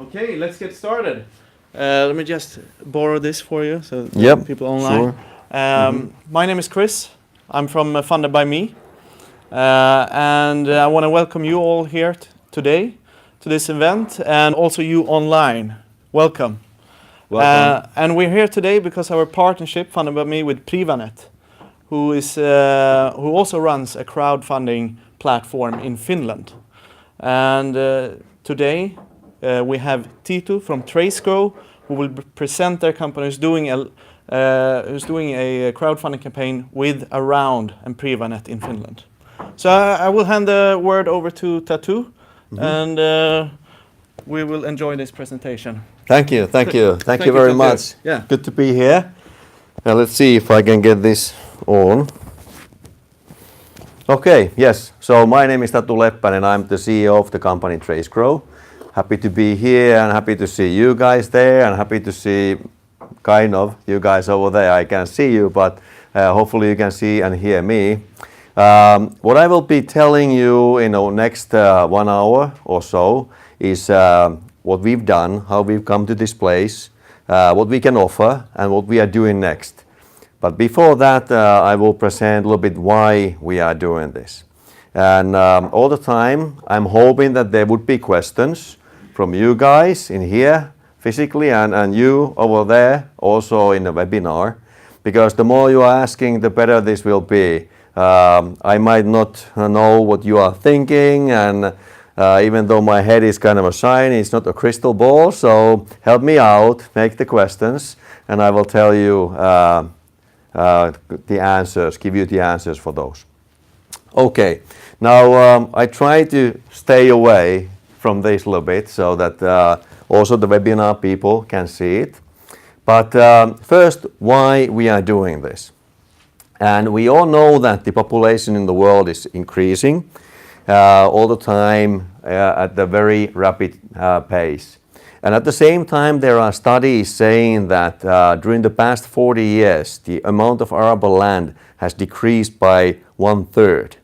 Okay, let's get started. Let me just borrow this for you, so people online. Sure. My name is Chris. I'm from Funded by Me, and I want to welcome you all here today to this event, and also you online. Welcome. Welcome. And we're here today because our partnership, Funded by Me, with Privanet, who also runs a crowdfunding platform in Finland. And today we have Tito from TraceGrow, who will present their company who's doing a crowdfunding campaign with Around and Privanet in Finland. So I will hand the word over to Tatu, and we will enjoy this presentation. Thank you very much. Yeah. Good to be here. Now let's see if I can get this on. Okay, yes. So my name is Tatu Leppänen. I'm the CEO of the company TraceGrow. Happy to be here and happy to see you guys there and happy to see you guys over there. I can't see you, but hopefully you can see and hear me. What I will be telling you in the next 1 hour or so is what we've done, how we've come to this place, what we can offer and what we are doing next. But before that, I will present a little bit why we are doing this. And all the time, I'm hoping that there would be questions from you guys in here physically and you over there also in the webinar. Because the more you are asking, the better this will be. I might not know what you are thinking, and even though my head is kind of a shiny, it's not a crystal ball. So help me out, make the questions, and I will tell you the answers, give you the answers for those. Okay, now I try to stay away from this a little bit so that also the webinar people can see it. But first, why we are doing this. And we all know that the population in the world is increasing all the time at a very rapid pace. And at the same time, there are studies saying that during the past 40 years, the amount of arable land has decreased by 1/3,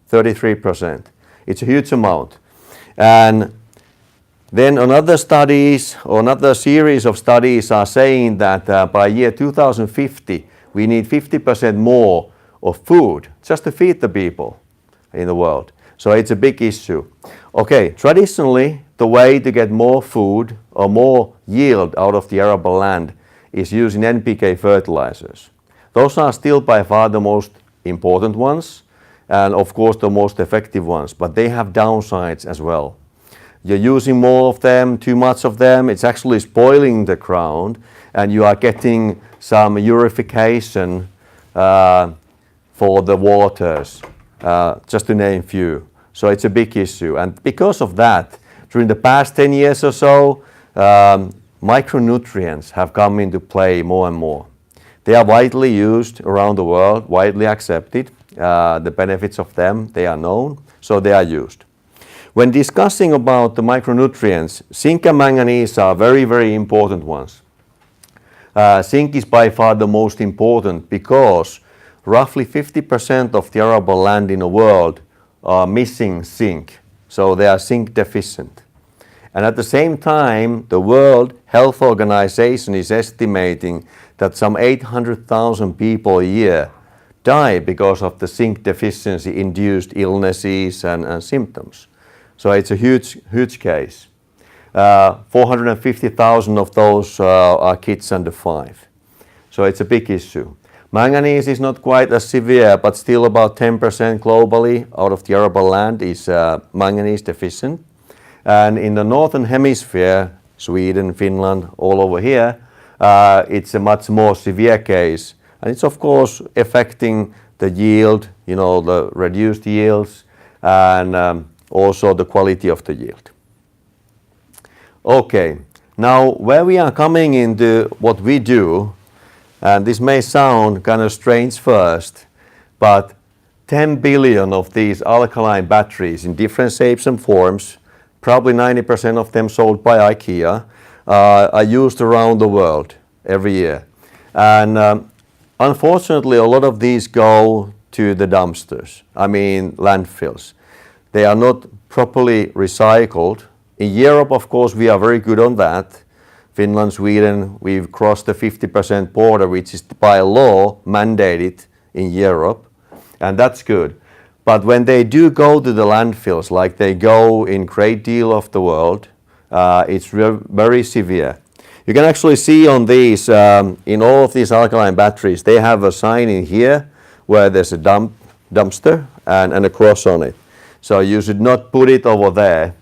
33%. It's a huge amount. And then another series of studies are saying that by year 2050, we need 50% more of food just to feed the people in the world. So it's a big issue. Okay, traditionally, the way to get more food or more yield out of the arable land is using NPK fertilizers. Those are still by far the most important ones and of course the most effective ones, but they have downsides as well. You're using more of them, too much of them, it's actually spoiling the ground and you are getting some eutrophication for the waters, just to name few. So it's a big issue. And because of that, during the past 10 years or so, micronutrients have come into play more and more. They are widely used around the world, widely accepted. The benefits of them, they are known, so they are used. When discussing about the micronutrients, zinc and manganese are very, very important ones. Zinc is by far the most important because roughly 50% of the arable land in the world are missing zinc, so they are zinc deficient. And at the same time, the World Health Organization is estimating that some 800,000 people a year die because of the zinc deficiency induced illnesses and symptoms. So it's a huge case. 450,000 of those are kids under 5. So it's a big issue. Manganese is not quite as severe, but still about 10% globally out of the arable land is manganese deficient. And in the northern hemisphere, Sweden, Finland, all over here, it's a much more severe case. And it's of course affecting the yield, the reduced yields and also the quality of the yield. Okay, now where we are coming into what we do, and this may sound kind of strange first, but 10 billion of these alkaline batteries in different shapes and forms, probably 90% of them sold by IKEA, are used around the world every year. And unfortunately, a lot of these go to the dumpsters, landfills. They are not properly recycled In Europe, of course, we are very good on that. Finland, Sweden, we've crossed the 50% border, which is by law mandated in Europe, and that's good. But when they do go to the landfills, like they go in great deal of the world, it's very severe. You can actually see on these, in all of these alkaline batteries, they have a sign in here where there's a dumpster and a cross on it. So you should not put it over there.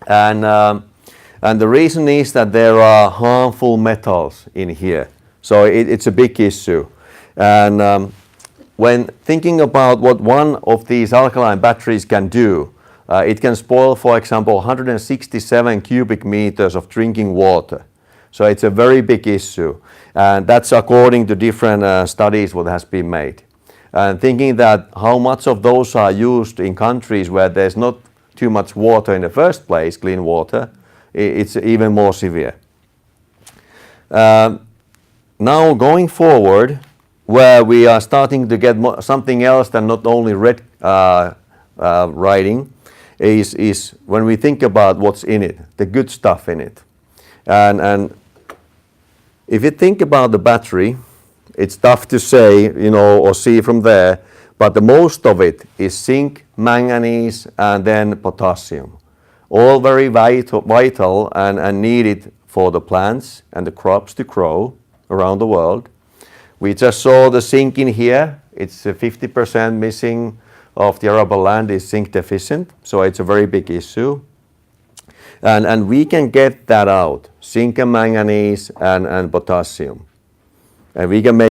And the reason is that there are harmful metals in here. So it's a big issue. And when thinking about what one of these alkaline batteries can do, it can spoil, for example, 167 cubic meters of drinking water. So it's a very big issue. And that's according to different studies what has been made. And thinking that how much of those are used in countries where there's not too much water in the first place, clean water, it's even more severe. Now going forward, where we are starting to get something else than not only red writing, is when we think about what's in it, the good stuff in it. And if you think about the battery, it's tough to say, you know, or see from there, but the most of it is zinc, manganese, and then potassium. All very vital and needed for the plants and the crops to grow around the world. We just saw the zinc in here. It's 50% missing of the arable land is zinc deficient, so it's a very big issue. And we can get that out, zinc and manganese and potassium. And we can make